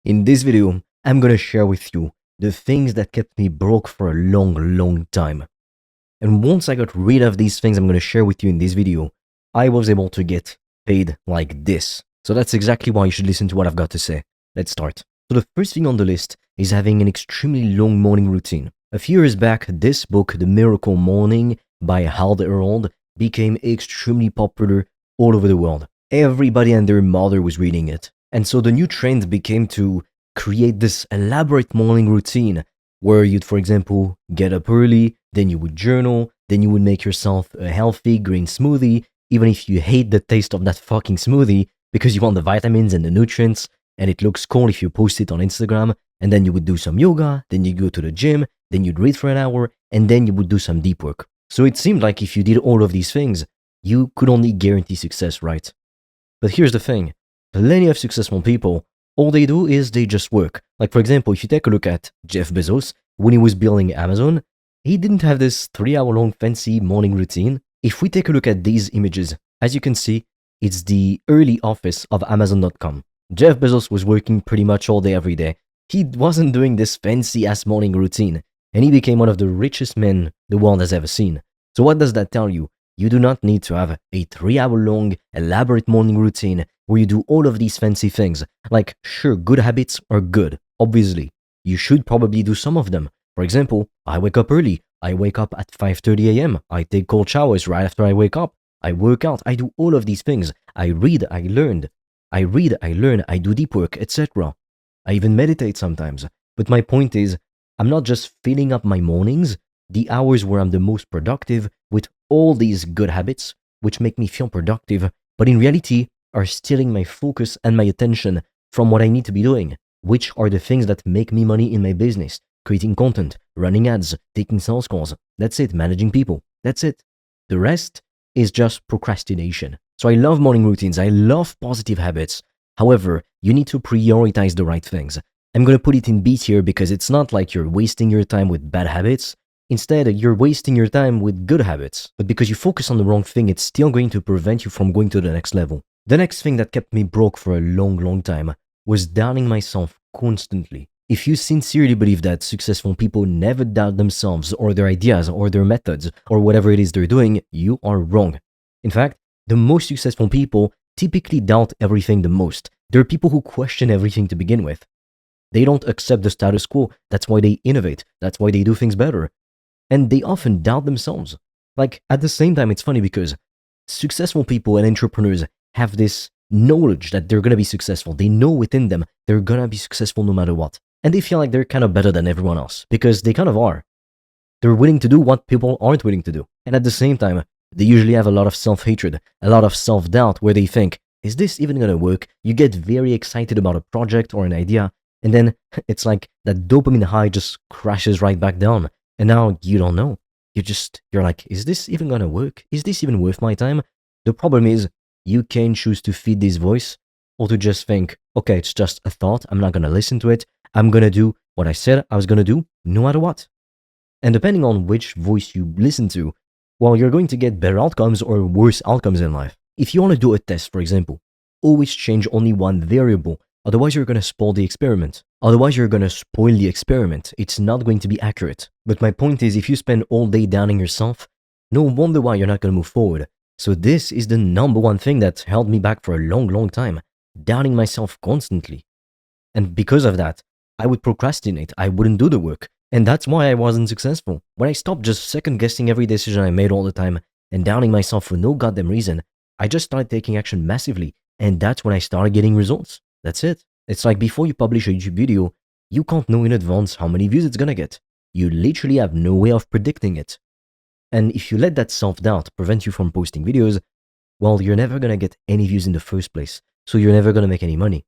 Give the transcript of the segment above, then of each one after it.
In this video, I'm gonna share with you the things that kept me broke for a long time. And once I got rid of these things I'm gonna share with you in this video, I was able to get paid like this. So that's exactly why you should listen to what I've got to say. Let's start. So the first thing on the list is having an extremely long morning routine. A few years back, this book, The Miracle Morning by Hal Herald, became extremely popular all over the world. Everybody and their mother was reading it. And so the new trend became to create this elaborate morning routine where you'd, for example, get up early, then you would journal, then you would make yourself a healthy green smoothie, even if you hate the taste of that fucking smoothie because you want the vitamins and the nutrients, and it looks cool if you post it on Instagram, and then you would do some yoga, then you go to the gym, then you'd read for an hour, and then you would do some deep work. So it seemed like if you did all of these things, you could only guarantee success, right? But here's the thing. Plenty of successful people, all they do is they just work. Like, for example, if you take a look at Jeff Bezos, when he was building Amazon, he didn't have this 3-hour-long fancy morning routine. If we take a look at these images, as you can see, it's the early office of Amazon.com. Jeff Bezos was working pretty much all day every day. He wasn't doing this fancy-ass morning routine, and he became one of the richest men the world has ever seen. So what does that tell you? You do not need to have a 3-hour-long, elaborate morning routine where you do all of these fancy things. Like, sure, good habits are good, obviously. You should probably do some of them. For example, I wake up early. I wake up at 5:30 a.m. I take cold showers right after I wake up. I work out. I do all of these things. I read. I learn. I do deep work, etc. I even meditate sometimes. But my point is, I'm not just filling up my mornings, the hours where I'm the most productive, with all these good habits, which make me feel productive, but in reality are stealing my focus and my attention from what I need to be doing, which are the things that make me money in my business: creating content, running ads, taking sales calls. That's it, managing people. That's it. The rest is just procrastination. So I love morning routines. I love positive habits. However, you need to prioritize the right things. I'm going to put it in B tier because it's not like you're wasting your time with bad habits. Instead, you're wasting your time with good habits. But because you focus on the wrong thing, it's still going to prevent you from going to the next level. The next thing that kept me broke for a long time was doubting myself constantly. If you sincerely believe that successful people never doubt themselves or their ideas or their methods or whatever it is they're doing, you are wrong. In fact, the most successful people typically doubt everything the most. They're people who question everything to begin with. They don't accept the status quo. That's why they innovate. That's why they do things better. And they often doubt themselves. Like, at the same time, it's funny because successful people and entrepreneurs have this knowledge that they're going to be successful. They know within them they're going to be successful no matter what. And they feel like they're kind of better than everyone else because they kind of are. They're willing to do what people aren't willing to do. And at the same time, they usually have a lot of self-hatred, a lot of self-doubt where they think, is this even going to work? You get very excited about a project or an idea, and then it's like that dopamine high just crashes right back down. And now you don't know. You're like, is this even going to work? Is this even worth my time? The problem is you can choose to feed this voice or to just think, okay, it's just a thought. I'm not going to listen to it. I'm going to do what I said I was going to do no matter what. And depending on which voice you listen to, well, you're going to get better outcomes or worse outcomes in life. If you want to do a test, for example, always change only one variable. Otherwise, you're going to spoil the experiment. It's not going to be accurate. But my point is, if you spend all day doubting yourself, no wonder why you're not going to move forward. So this is the number one thing that held me back for a long time, doubting myself constantly. And because of that, I would procrastinate. I wouldn't do the work. And that's why I wasn't successful. When I stopped just second-guessing every decision I made all the time and doubting myself for no goddamn reason, I just started taking action massively. And that's when I started getting results. That's it. It's like before you publish a YouTube video, you can't know in advance how many views it's gonna get. You literally have no way of predicting it. And if you let that self-doubt prevent you from posting videos, well, you're never gonna get any views in the first place. So you're never gonna make any money.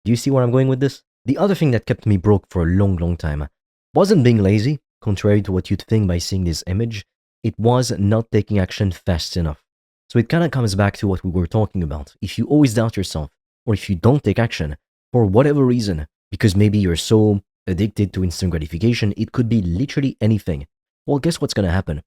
Do you see where I'm going with this? The other thing that kept me broke for a long time wasn't being lazy, contrary to what you'd think by seeing this image. It was not taking action fast enough. So it kind of comes back to what we were talking about. If you always doubt yourself, or if you don't take action, for whatever reason, because maybe you're so addicted to instant gratification, it could be literally anything. Well, guess what's going to happen?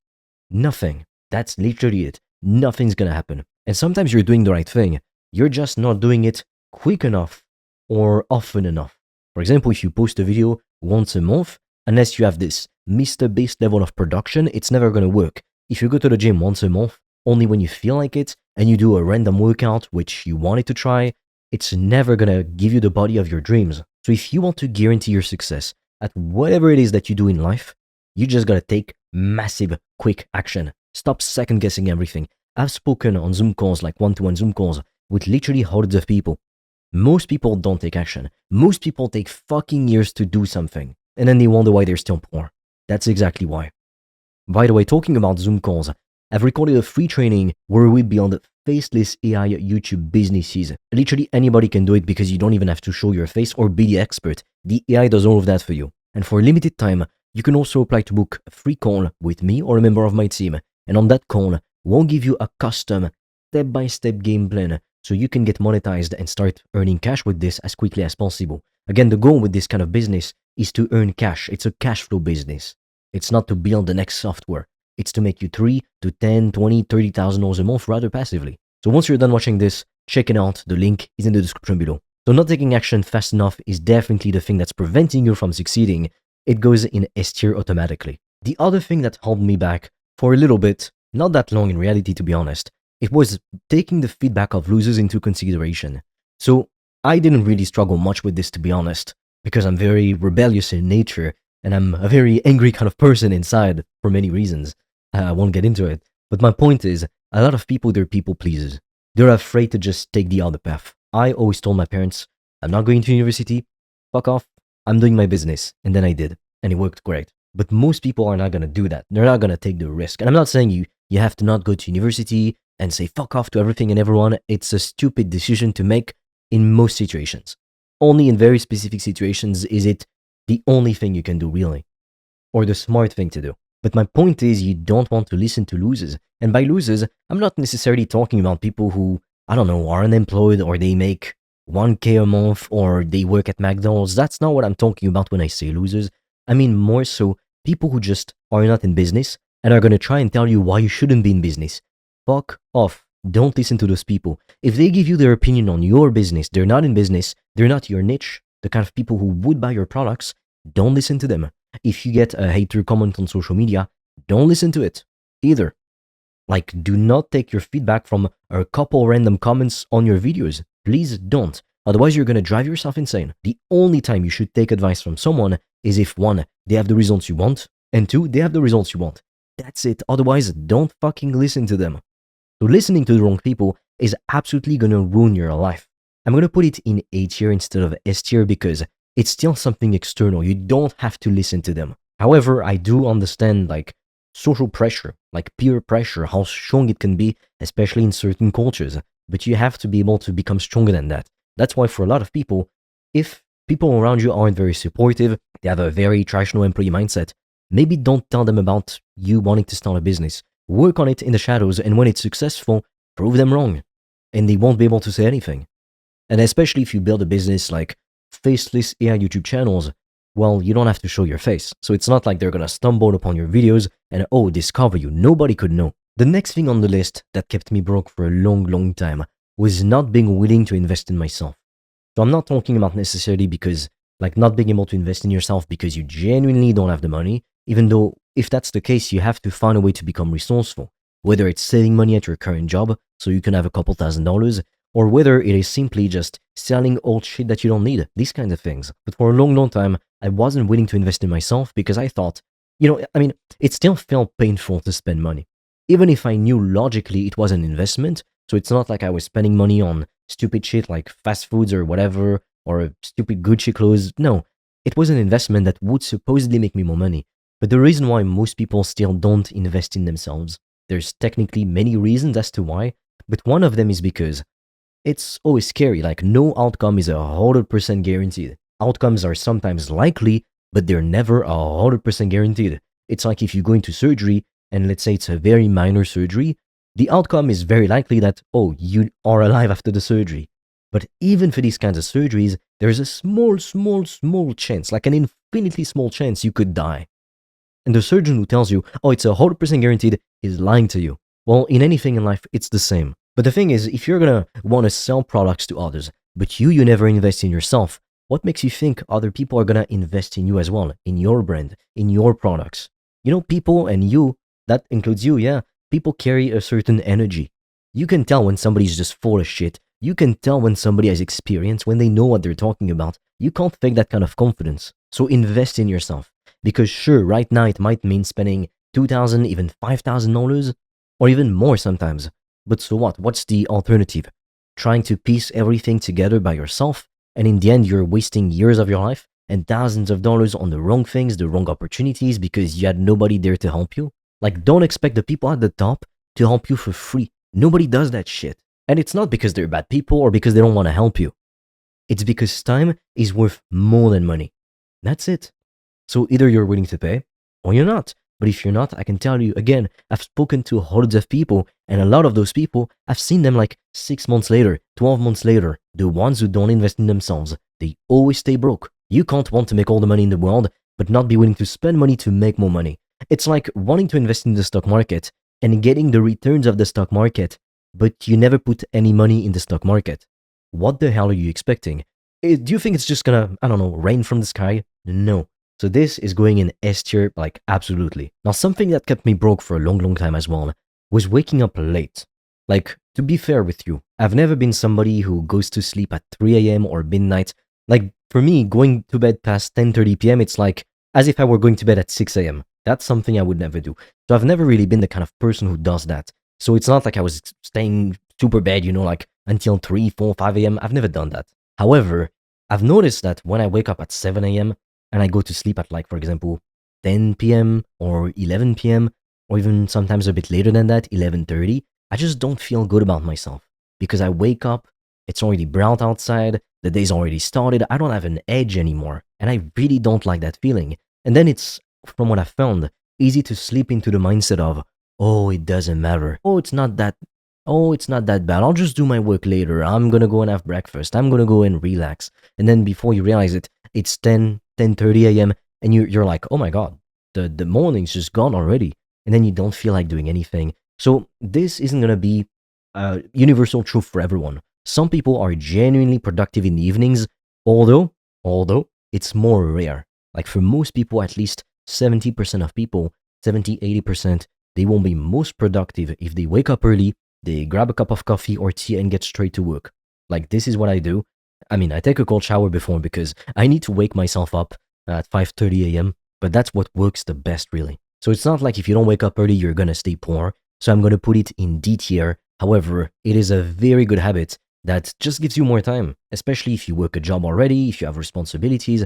Nothing. That's literally it. Nothing's going to happen. And sometimes you're doing the right thing. You're just not doing it quick enough or often enough. For example, if you post a video once a month, unless you have this Mr. Beast level of production, it's never going to work. If you go to the gym once a month, only when you feel like it, and you do a random workout which you wanted to try, it's never going to give you the body of your dreams. So if you want to guarantee your success at whatever it is that you do in life, you just got to take massive, quick action. Stop second guessing everything. I've spoken on Zoom calls, like one-to-one Zoom calls, with literally hundreds of people. Most people don't take action. Most people take fucking years to do something, and then they wonder why they're still poor. That's exactly why. By the way, talking about Zoom calls, I've recorded a free training where we build faceless AI YouTube businesses. Literally anybody can do it because you don't even have to show your face or be the expert. The AI does all of that for you. And for a limited time, you can also apply to book a free call with me or a member of my team. And on that call, we'll give you a custom step-by-step game plan so you can get monetized and start earning cash with this as quickly as possible. Again, the goal with this kind of business is to earn cash. It's a cash flow business. It's not to build the next software. It's to make you $3 to $10, $20, $30,000 a month rather passively. So once you're done watching this, check it out. The link is in the description below. So not taking action fast enough is definitely the thing that's preventing you from succeeding. It goes in S tier automatically. The other thing that held me back for a little bit, not that long in reality to be honest, it was taking the feedback of losers into consideration. So I didn't really struggle much with this to be honest, because I'm very rebellious in nature and I'm a very angry kind of person inside for many reasons. I won't get into it. But my point is, a lot of people, they're people pleasers. They're afraid to just take the other path. I always told my parents, I'm not going to university, fuck off, I'm doing my business. And then I did, and it worked great. But most people are not going to do that. They're not going to take the risk. And I'm not saying you have to not go to university and say fuck off to everything and everyone. It's a stupid decision to make in most situations. Only in very specific situations is it the only thing you can do really, or the smart thing to do. But my point is, you don't want to listen to losers. And by losers, I'm not necessarily talking about people who, I don't know, are unemployed or they make 1K a month or they work at McDonald's. That's not what I'm talking about when I say losers. I mean more so people who just are not in business and are going to try and tell you why you shouldn't be in business. Fuck off. Don't listen to those people. If they give you their opinion on your business, they're not in business, they're not your niche, the kind of people who would buy your products, don't listen to them. If you get a hater comment on social media, don't listen to it either. Like, do not take your feedback from a couple random comments on your videos. Please don't. Otherwise, you're going to drive yourself insane. The only time you should take advice from someone is if 1, they have the results you want, and 2, they have the results you want. That's it. Otherwise, don't fucking listen to them. So listening to the wrong people is absolutely going to ruin your life. I'm going to put it in A tier instead of S tier because it's still something external. You don't have to listen to them. However, I do understand like social pressure, like peer pressure, how strong it can be, especially in certain cultures. But you have to be able to become stronger than that. That's why for a lot of people, if people around you aren't very supportive, they have a very traditional employee mindset, maybe don't tell them about you wanting to start a business. Work on it in the shadows, and when it's successful, prove them wrong. And they won't be able to say anything. And especially if you build a business like faceless AI YouTube channels, well, you don't have to show your face. So it's not like they're gonna stumble upon your videos and, oh, discover you. Nobody could know. The next thing on the list that kept me broke for a long time was not being willing to invest in myself. So I'm not talking about necessarily because, like, not being able to invest in yourself because you genuinely don't have the money, even though if that's the case, you have to find a way to become resourceful, whether it's saving money at your current job so you can have a couple $1,000s, or whether it is simply just selling old shit that you don't need, these kinds of things. But for a long time, I wasn't willing to invest in myself because I thought, it still felt painful to spend money. Even if I knew logically it was an investment, so it's not like I was spending money on stupid shit like fast foods or whatever, or stupid Gucci clothes. No, it was an investment that would supposedly make me more money. But the reason why most people still don't invest in themselves, there's technically many reasons as to why, but one of them is because it's always scary. Like, no outcome is 100% guaranteed. Outcomes are sometimes likely, but they're never 100% guaranteed. It's like if you go into surgery, and let's say it's a very minor surgery, the outcome is very likely that, oh, you are alive after the surgery. But even for these kinds of surgeries, there's a small chance, like an infinitely small chance you could die. And the surgeon who tells you, oh, it's 100% guaranteed, is lying to you. Well, in anything in life, it's the same. But the thing is, if you're gonna want to sell products to others, but you never invest in yourself, What makes you think other people are gonna invest in you as well, in your brand, in your products? You know, people and you, that includes you, yeah, people carry a certain energy. You can tell when somebody's just full of shit. You can tell when somebody has experience, when they know what they're talking about. You can't fake that kind of confidence. So invest in yourself. Because sure, right now it might mean spending $2,000, even $5,000, or even more sometimes. But so what? What's the alternative? Trying to piece everything together by yourself, and in the end, you're wasting years of your life and thousands of dollars on the wrong things, the wrong opportunities because you had nobody there to help you. Like, don't expect the people at the top to help you for free. Nobody does that shit. And it's not because they're bad people or because they don't want to help you. It's because time is worth more than money. That's it. So either you're willing to pay or you're not. But if you're not, I can tell you again, I've spoken to hundreds of people, and a lot of those people, I've seen them like 6 months later, 12 months later. The ones who don't invest in themselves, they always stay broke. You can't want to make all the money in the world, but not be willing to spend money to make more money. It's like wanting to invest in the stock market and getting the returns of the stock market, but you never put any money in the stock market. What the hell are you expecting? Do you think it's just gonna, I don't know, rain from the sky? No. So this is going in S tier, like absolutely. Now, something that kept me broke for a long, long time as well was waking up late. Like, to be fair with you, I've never been somebody who goes to sleep at 3 a.m. or midnight. Like, for me, going to bed past 10:30 p.m., it's like as if I were going to bed at 6 a.m. That's something I would never do. So I've never really been the kind of person who does that. So it's not like I was staying super bad, like until 3, 4, 5 a.m. I've never done that. However, I've noticed that when I wake up at 7 a.m., and I go to sleep at, like, for example, 10 p.m. or 11 p.m., or even sometimes a bit later than that, 11:30, I just don't feel good about myself because I wake up, it's already brown outside, the day's already started, I don't have an edge anymore, and I really don't like that feeling. And then it's, from what I found, easy to slip into the mindset of, oh, it doesn't matter. Oh, it's not that bad. I'll just do my work later. I'm gonna go and have breakfast. I'm gonna go and relax. And then before you realize it, it's 10:30 a.m. and you're like, oh my God, the morning's just gone already. And then you don't feel like doing anything. So this isn't going to be a universal truth for everyone. Some people are genuinely productive in the evenings, although it's more rare. Like for most people, at least 70% of people, 70-80%, they won't be most productive if they wake up early, they grab a cup of coffee or tea and get straight to work. Like this is what I do. I mean, I take a cold shower before because I need to wake myself up at 5:30 a.m., but that's what works the best, really. So it's not like if you don't wake up early, you're gonna stay poor. So I'm gonna put it in D tier. However, it is a very good habit that just gives you more time, especially if you work a job already, if you have responsibilities.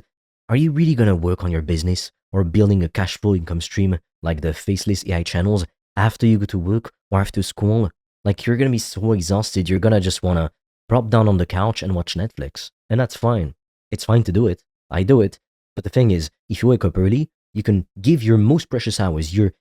Are you really gonna work on your business or building a cash flow income stream like the faceless AI channels after you go to work or after school? Like you're gonna be so exhausted, you're gonna just wanna prop down on the couch and watch Netflix. And that's fine. It's fine to do it. I do it. But the thing is, if you wake up early, you can give your most precious hours, your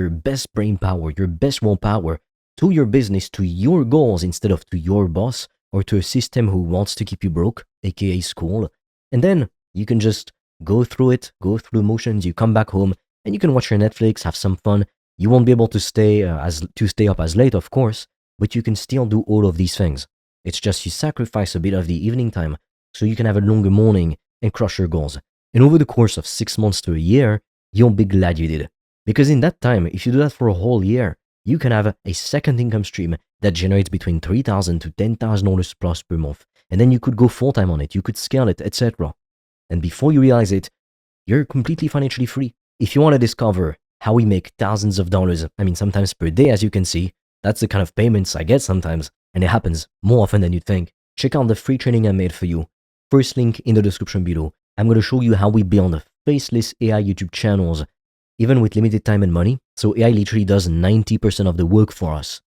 best brain power, your best willpower to your business, to your goals instead of to your boss or to a system who wants to keep you broke, aka school. And then you can just go through it, go through the motions, you come back home and you can watch your Netflix, have some fun. You won't be able to stay up as late, of course, but you can still do all of these things. It's just you sacrifice a bit of the evening time so you can have a longer morning and crush your goals. And over the course of 6 months to a year, you'll be glad you did. Because in that time, if you do that for a whole year, you can have a second income stream that generates between $3,000 to $10,000 plus per month. And then you could go full time on it, you could scale it, etc. And before you realize it, you're completely financially free. If you want to discover how we make thousands of dollars, sometimes per day, as you can see, that's the kind of payments I get sometimes. And it happens more often than you'd think. Check out the free training I made for you. First link in the description below. I'm going to show you how we build faceless AI YouTube channels, even with limited time and money. So AI literally does 90% of the work for us.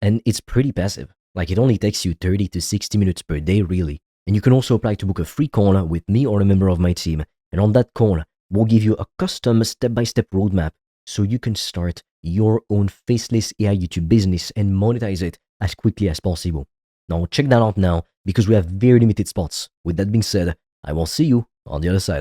And it's pretty passive. Like it only takes you 30 to 60 minutes per day, really. And you can also apply to book a free call with me or a member of my team. And on that call, we'll give you a custom step-by-step roadmap so you can start your own faceless AI YouTube business and monetize it as quickly as possible. Now check that out now because we have very limited spots. With that being said, I will see you on the other side.